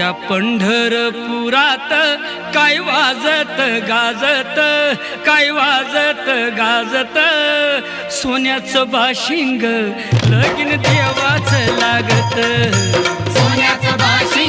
त्या पंढरपुरात काय वाजत गाजत, काय वाजत गाजत, सोन्याचं बाशिंग लगीन देवाचं लागत, सोन्याचं बाशिंग